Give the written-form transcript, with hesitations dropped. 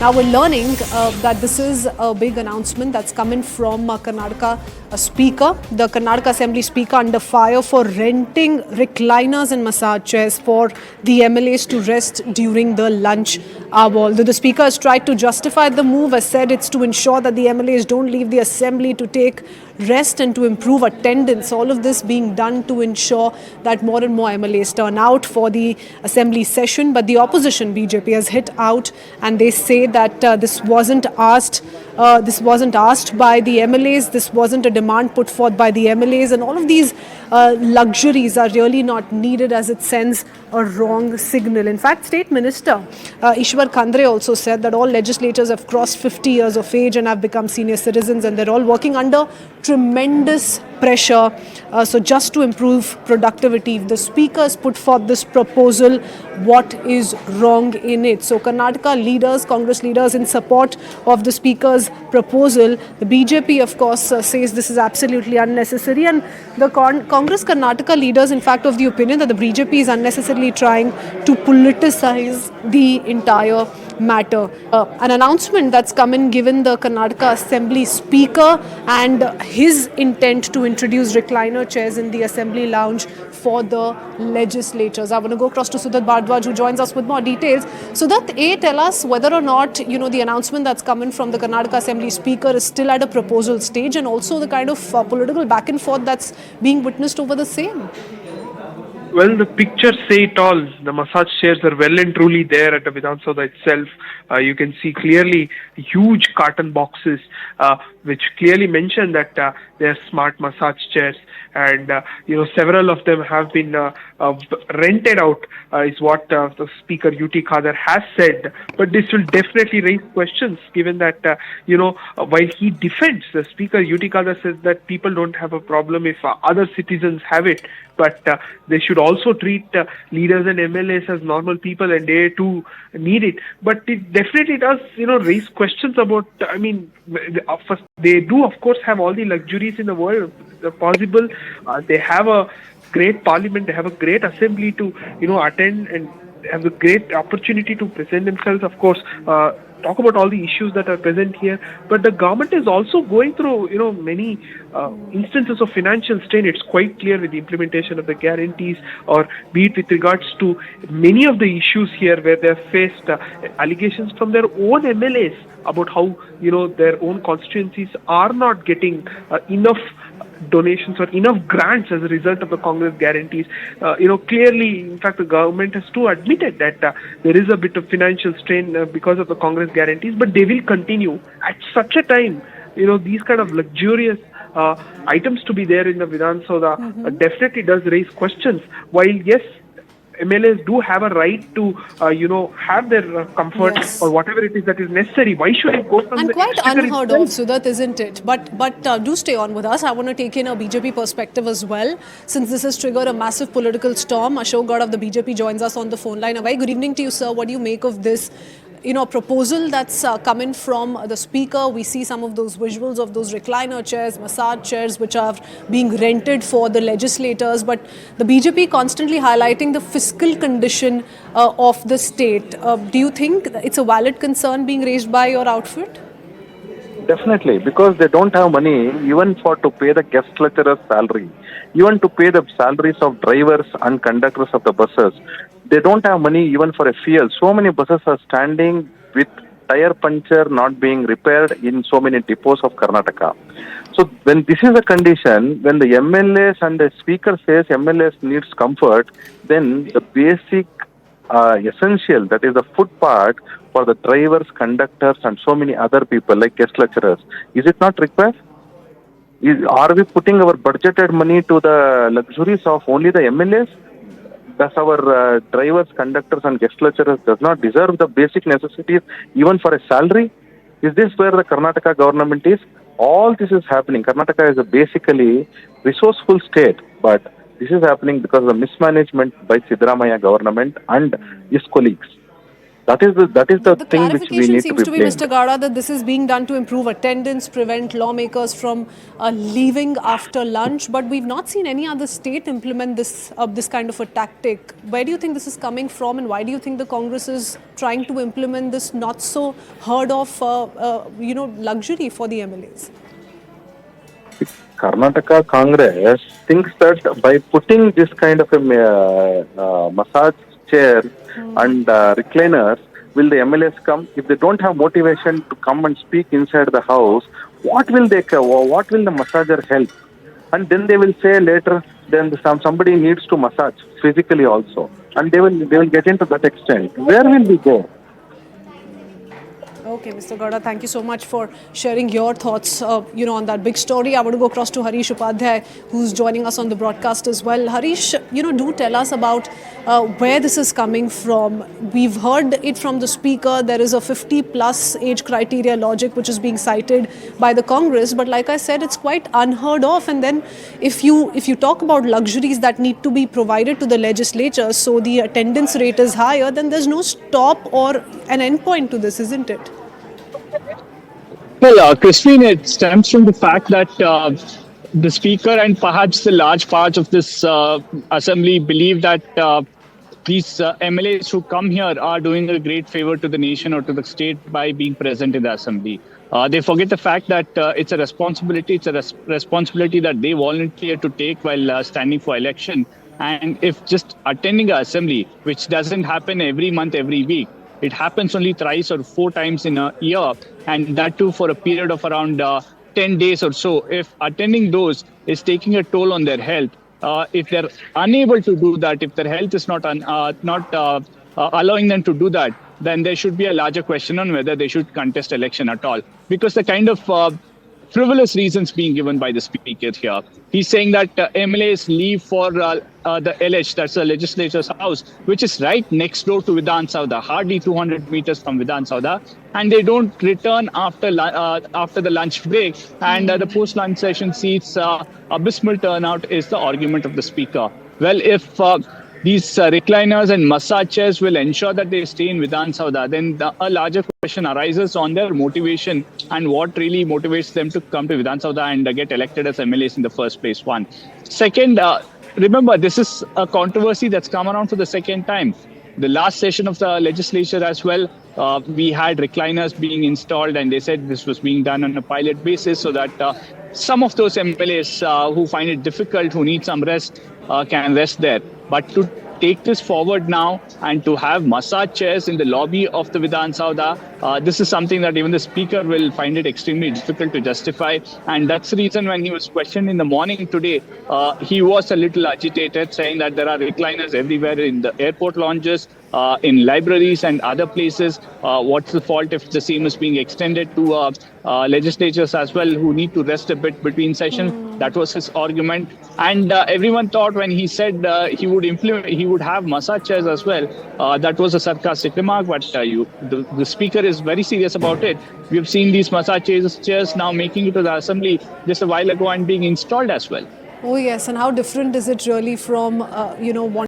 Now we're learning that this is a big announcement that's coming from Karnataka Speaker. The Karnataka Assembly Speaker under fire for renting recliners and massage chairs for the MLAs to rest during the lunch hour. Although the Speaker has tried to justify the move, has said it's to ensure that the MLAs don't leave the Assembly to take rest and to improve attendance. All of this being done to ensure that more and more MLAs turn out for the Assembly session. But the opposition, BJP, has hit out and they say that this wasn't asked by the MLAs. This wasn't a demand put forth by the MLAs, and all of these luxuries are really not needed, as it sends a wrong signal. In fact, State Minister UT Khader also said that all legislators have crossed 50 years of age and have become senior citizens, and they're all working under tremendous pressure. So just to improve productivity, if the Speaker has put forth this proposal, what is wrong in it? So Karnataka leaders, Congress leaders, in support of the Speaker's proposal. The BJP, of course, says this is absolutely unnecessary, and the Congress Karnataka leaders, in fact, of the opinion that the BJP is unnecessarily trying to politicize the entire matter. An announcement that's come in given the Karnataka Assembly Speaker and his intent to introduce recliner chairs in the Assembly lounge for the legislators. I want to go across to Sudat Bhardwaj, who joins us with more details. Sudat, tell us whether or not the announcement that's coming from the Karnataka Assembly Speaker is still at a proposal stage, and also the kind of political back and forth that's being witnessed over the same. Well, the pictures say it all. The massage chairs are well and truly there at the Vidhan Sabha itself. You can see clearly huge carton boxes which clearly mention that they are smart massage chairs, and several of them have been rented out, is what the Speaker UT Khader has said. But this will definitely raise questions, given that while he defends, the Speaker UT Khader says that people don't have a problem if other citizens have it, but they should also treat leaders and MLAs as normal people, and they too need it. But it definitely does raise questions about, they do of course have all the luxuries in the world possible. They have a great parliament, they have a great assembly to attend, and have a great opportunity to present themselves, of course, talk about all the issues that are present here. But the government is also going through many instances of financial strain. It's quite clear with the implementation of the guarantees, or be it with regards to many of the issues here where they have faced allegations from their own MLAs about how their own constituencies are not getting enough donations or enough grants as a result of the Congress guarantees. Clearly, in fact, the government has to admit it that there is a bit of financial strain because of the Congress guarantees, but they will continue at such a time. These kind of luxurious items to be there in the Vidhan Sabha definitely does raise questions. While yes, MLAs do have a right to, have their comfort, yes, or whatever it is that is necessary. Why should it go from and the quite unheard of, Sudat, isn't it? But do stay on with us. I want to take in a BJP perspective as well, since this has triggered a massive political storm. Ashok Gaur of the BJP joins us on the phone line. A very good evening to you, sir. What do you make of this proposal that's coming from the Speaker? We see some of those visuals of those recliner chairs, massage chairs, which are being rented for the legislators, but the BJP constantly highlighting the fiscal condition of the state. Do you think it's a valid concern being raised by your outfit? Definitely, because they don't have money even to pay the guest lecturer's salary, even to pay the salaries of drivers and conductors of the buses. They don't have money even for a fuel. So many buses are standing with tire puncture not being repaired in so many depots of Karnataka. So when this is a condition, when the MLAs and the Speaker says MLAs needs comfort, then the basic essential, that is the food part for the drivers, conductors and so many other people like guest lecturers, is it not required? Are we putting our budgeted money to the luxuries of only the MLAs? Does our drivers, conductors and guest lecturers does not deserve the basic necessities even for a salary? Is this where the Karnataka government is? All this is happening. Karnataka is a basically resourceful state, but this is happening because of the mismanagement by Siddaramaiah government and his colleagues. That is the The thing which we clarification need to seems be to be, blamed. Mr. Gowda, that this is being done to improve attendance, prevent lawmakers from leaving after lunch. But we've not seen any other state implement this kind of a tactic. Where do you think this is coming from, and why do you think the Congress is trying to implement this not so heard of, luxury for the MLAs? Karnataka Congress thinks that by putting this kind of a massage chair and recliners, will the MLAs come? If they don't have motivation to come and speak inside the house, what will the massager help? And then they will say later, then somebody needs to massage physically also, and they will get into that extent. Where will we go? Okay, Mr. Gowda, thank you so much for sharing your thoughts, on that big story. I want to go across to Harish Upadhyay, who's joining us on the broadcast as well. Harish, do tell us about where this is coming from. We've heard it from the Speaker. There is a 50-plus age criteria logic which is being cited by the Congress. But like I said, it's quite unheard of. And then if you talk about luxuries that need to be provided to the legislature, so the attendance rate is higher, then there's no stop or an end point to this, isn't it? Well, Christine, it stems from the fact that the Speaker and perhaps the large part of this Assembly believe that these MLAs who come here are doing a great favor to the nation or to the state by being present in the Assembly. They forget the fact that it's a responsibility. It's a responsibility that they volunteer to take while standing for election. And if just attending an Assembly, which doesn't happen every month, every week, it happens only thrice or 4 times in a year, and that too for a period of around 10 days or so. If attending those is taking a toll on their health, if they're unable to do that, if their health is not allowing them to do that, then there should be a larger question on whether they should contest election at all. Because the kind of frivolous reasons being given by the Speaker here. He's saying that MLAs leave for the LH, that's the Legislators House, which is right next door to Vidhan Sauda, hardly 200 meters from Vidhan Sauda, and they don't return after the lunch break, and the post-lunch session seats abysmal turnout is the argument of the Speaker. Well, if these recliners and massage chairs will ensure that they stay in Vidhan Sauda, then a larger question arises on their motivation and what really motivates them to come to Vidhan Sauda and get elected as MLAs in the first place, one. Second, remember, this is a controversy that's come around for the second time. The last session of the legislature as well, we had recliners being installed, and they said this was being done on a pilot basis so that some of those MLAs who find it difficult, who need some rest, can rest there. But to take this forward now and to have massage chairs in the lobby of the Vidhan Sauda, this is something that even the Speaker will find it extremely difficult to justify. And that's the reason when he was questioned in the morning today, he was a little agitated, saying that there are recliners everywhere in the airport lounges, in libraries and other places. What's the fault if the same is being extended to legislatures as well, who need to rest a bit between sessions? That was his argument. And everyone thought when he said he would have massage chairs as well, that was a sarcastic remark. But the Speaker is very serious about it. We have seen these massage chairs now making it to the Assembly just a while ago and being installed as well. Oh yes, and how different is it really from, wanting